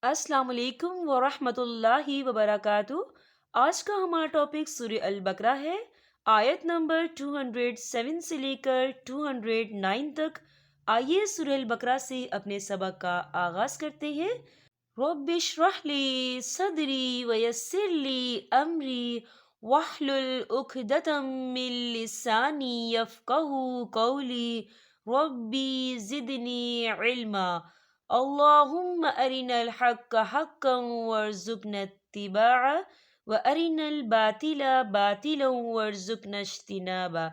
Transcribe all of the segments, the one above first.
अस्सलाम वालेकुम वरहमत llahi वबरकातुहू। आज का हमारा टॉपिक सूरह अल बकरा है। आयत नंबर 207 से लेकर 209 तक। आइए सूरह अल बकरा से अपने सबक का आगाज करते हैं। रब्बिश्रह ली सदरी वयस्सिर ली अमरी वहलुल उक़दतम मिन लिसानी यफ़क़हू क़ौली रब्बी ज़िदनी इल्मा। अल्लाहुम्मा अरिनल हक्का हक्कन वरज़ुक़ना इत्तिबाअ व अरिनल बातिला बातिलन वरज़ुक़ना इज्तिनाबा।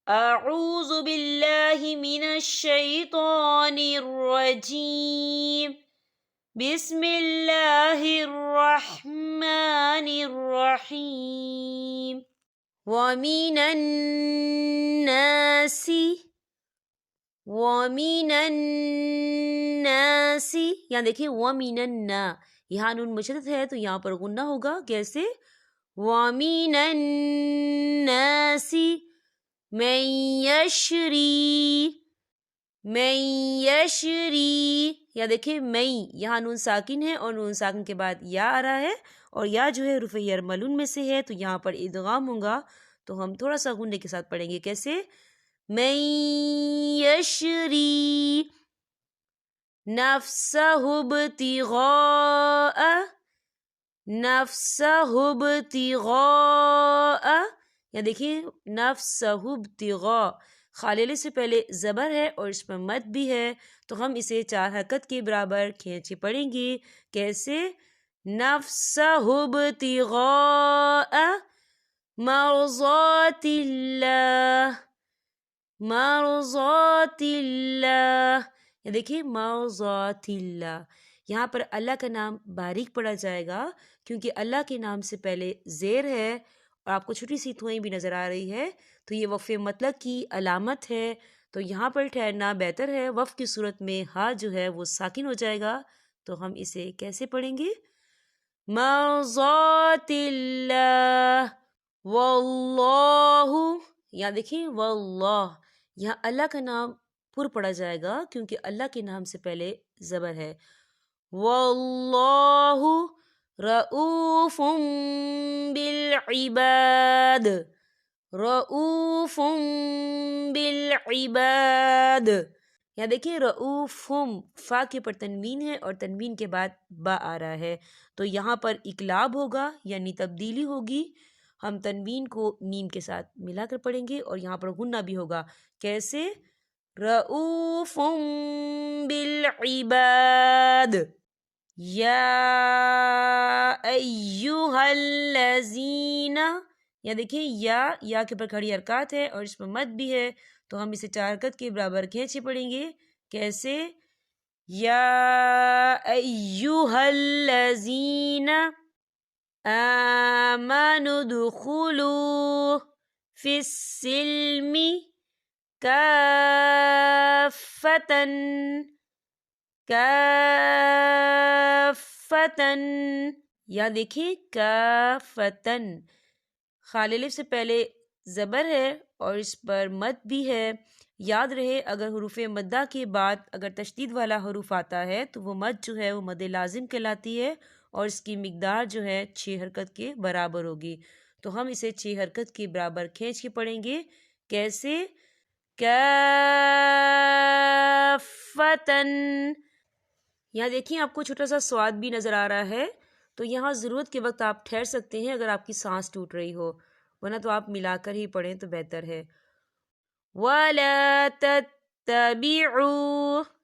अऊज़ु बिल्लाहि मिनश शैतानिर रजीम। बिस्मिल्लाहिर रहमानिर रहीम। वमिनन नासी यहाँ देखिए वमिनन ना, यहाँ नून मुशद्दद है तो यहाँ पर गुन्ना होगा। कैसे? वमिनन नासी मन यशरी। या देखिए मई, यहाँ नून साकिन है और नून साकिन के बाद या आ रहा है और या जो है रुफ़े यरमलून में से है तो यहाँ पर इदगाम होगा। तो हम थोड़ा सा गुन्ने के साथ पढ़ेंगे। कैसे? मन यशरी नफ्सहु इब्तिग़ाअ। या देखिए नफ्सहु इब्तिग़ा, खालिले से पहले ज़बर है और इस पर मद भी है तो हम इसे 4 हरकत के बराबर खींचे पढ़ेंगे। कैसे? नफ्सहु इब्तिग़ाअ मर्ज़ातिल्लाह। या देखिए मर्ज़ातिल्लाह, यहाँ पर अल्लाह का नाम बारीक पढ़ा जाएगा क्योंकि अल्लाह के नाम से पहले ज़ेर है और आपको छोटी सी थोड़ी भी नज़र आ रही है तो ये वफ़ मतलब की अलामत है। तो यहाँ पर ठहरना बेहतर है। वफ़ की सूरत में हा जो है वो साकिन हो जाएगा। तो हम इसे कैसे पढ़ेंगे? मर्ज़ातिल्लाह वल्लाहु। यहाँ देखिए वल्लाह, यहाँ अल्लाह का नाम पुर पढ़ा जाएगा क्योंकि अल्लाह के नाम से पहले ज़बर है। वल्लाहु रऊफ़ुम बिल इबाद, रऊफ़ुम बिल इबाद। यहाँ देखिए रऊफ़ुम, फ़ा के पर तनवीन है और तनवीन के बाद बा आ रहा है तो यहाँ पर इकलाब होगा यानी तब्दीली होगी। हम तनवीन को मीम के साथ मिलाकर पढ़ेंगे और यहाँ पर गुन्ना भी होगा। कैसे? रऊफ़ुम बिल इबाद। या अय्युहल्लज़ीना, या देखिए या के ऊपर खड़ी हरकत है और इसमें मद भी है तो हम इसे 4 हरकत के बराबर खींचे पढ़ेंगे। कैसे? या अय्युहल्लज़ीना आमनु दुखुलू फिस्सिल्मी काफ़तन काफ़तन। या देखिए काफ़तन, खालिलिफ से पहले ज़बर है और इस पर मद भी है। याद रहे अगर हुरूफ़े मद्दा के बाद अगर तशदीद वाला हरूफ आता है तो वो मद जो है वो मद लाजिम कहलाती है और इसकी मिकदार जो है 6 हरकत के बराबर होगी। तो हम इसे 6 हरकत के बराबर खींच के पढ़ेंगे। कैसे? काफ़तन। यहाँ देखिए आपको छोटा सा स्वाद भी नज़र आ रहा है तो यहाँ ज़रूरत के वक्त आप ठहर सकते हैं अगर आपकी सांस टूट रही हो, वरना तो आप मिलाकर ही पढ़ें तो बेहतर है। वला तत्तबिउ,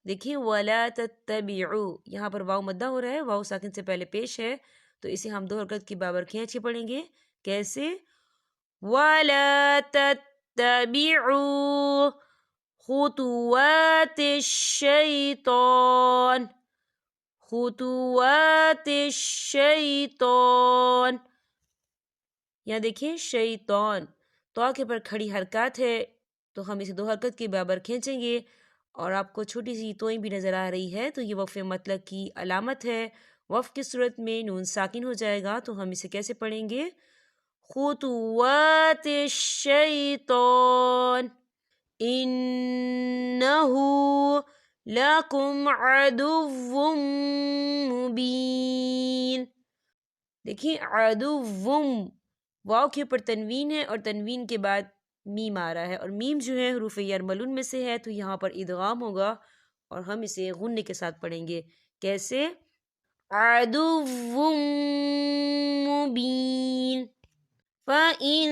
देखिए वला तत्तबिउ, यहाँ पर वाव मद्दा हो रहा है, वाव साकिन से पहले पेश है तो इसे हम 2 हरकत की बराबर खींच के पढ़ेंगे। कैसे? वला तत्तबिउ खुतुवातिश शैतान, खुतुवातिश शैतान। यहाँ देखिए शैतान, तो के पर खड़ी हरकत है तो हम इसे 2 हरकत के बराबर खींचेंगे और आपको छोटी सी तोई भी नज़र आ रही है तो ये वफ़ मतलब की अलामत है। वफ़ की सूरत में नून साकिन हो जाएगा तो हम इसे कैसे पढ़ेंगे? खुतुवातिश शैतान इन्नहु लकुम अदुव्वुम मुबीन। دیکھیں عدوم، واو کے اوپر تنوین ہے اور تنوین کے بعد میم آ رہا ہے، اور میم جو ہے حروف یرملون میں سے ہے، تو یہاں پر ادغام ہوگا اور ہم اسے غنّے کے ساتھ پڑھیں گے. کیسے؟ عدو مبین. فَإِن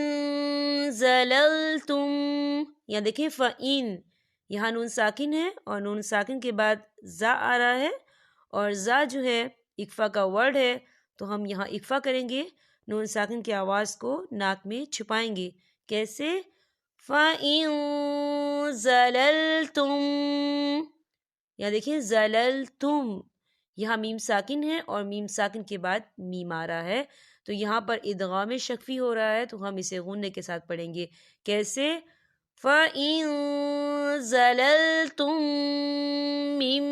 زَلَلْتُمْ، یہاں دیکھیں فَإِن، یہاں نون ساکن ہے اور نون ساکن کے بعد زا آ رہا ہے، اور زا جو ہے اکفا کا ورڈ ہے، تو ہم یہاں اکفا کریں گے، نون ساکن کی آواز کو ناک میں چھپائیں گے. کیسے؟ فَإِن زَلَلْتُمْ، یہاں دیکھیں زَلَلْتُمْ، یہاں میم ساکن ہے اور میم ساکن کے بعد میم آ رہا ہے، تو یہاں پر ادغام شفوی ہو رہا ہے، تو ہم اسے غنّے کے ساتھ پڑھیں گے. کیسے؟ فَإِن زَلَلْتُم مِّن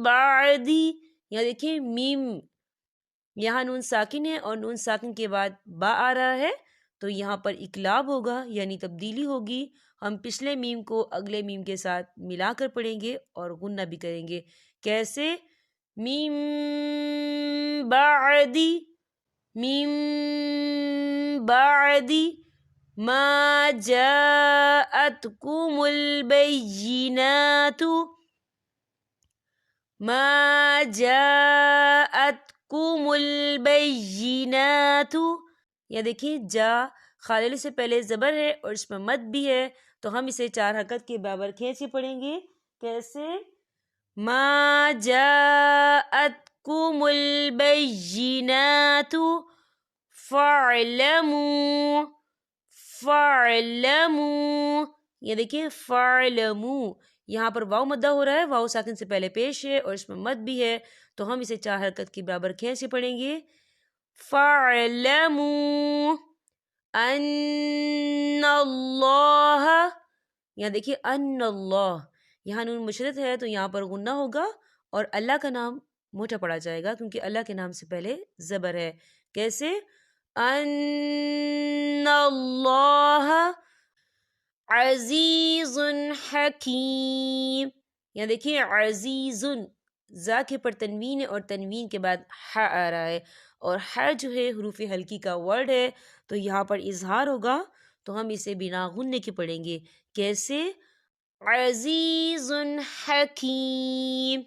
بَعْدِ، یہاں دیکھیں میم، یہاں نون ساکن ہے اور نون ساکن کے بعد با آ رہا ہے، تو یہاں پر اقلاب ہوگا یعنی تبدیلی ہوگی. ہم پچھلے میم کو اگلے میم کے ساتھ ملا کر پڑھیں گے اور غنّہ بھی کریں گے. کیسے؟ مِن بعد ما جاءتكم البينات، ما جاءتكم البينات. یا دیکھیں جا خالل سے پہلے زبر ہے اور اس میں مد بھی ہے، تو ہم اسے 4 حرکت کے برابر کھینچ کے پڑھیں گے. کیسے؟ ما جاءتكم البينات فَاعْلَمُوا، یہ دیکھیں فَاعْلَمُوا، یہاں پر واو مدہ ہو رہا ہے، واو ساکن سے پہلے پیش ہے اور اس میں مد بھی ہے، تو ہم اسے 4 حرکت کے برابر کھینچ کے پڑھیں گے. فَاعْلَمُوا أَنَّ اللَّهَ، یہاں دیکھیے ان اللہ، یہاں نون مشدد ہے تو یہاں پر غنّہ ہوگا اور اللہ کا نام موٹا پڑا جائے گا کیونکہ اللہ کے نام سے پہلے زبر ہے. کیسے؟ ان اللہ عزیز حکیم. یہاں دیکھیے عزیز، زا کے پر تنوین ہے اور تنوین کے بعد ح آ رہا ہے، اور ح جو ہے حروف ہلکی کا ورڈ ہے، تو یہاں پر اظہار ہوگا، تو ہم اسے بنا غنّے کے پڑھیں گے. کیسے؟ عزیز حکیم.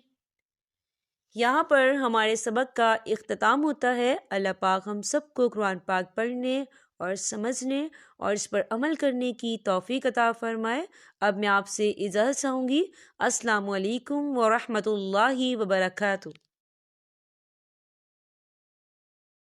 یہاں پر ہمارے سبق کا اختتام ہوتا ہے. اللہ پاک ہم سب کو قرآن پاک پڑھنے اور سمجھنے اور اس پر عمل کرنے کی توفیق عطا فرمائے. اب میں آپ سے اجازت چاہوں گی. السلام علیکم ورحمۃ اللہ وبرکاتہ.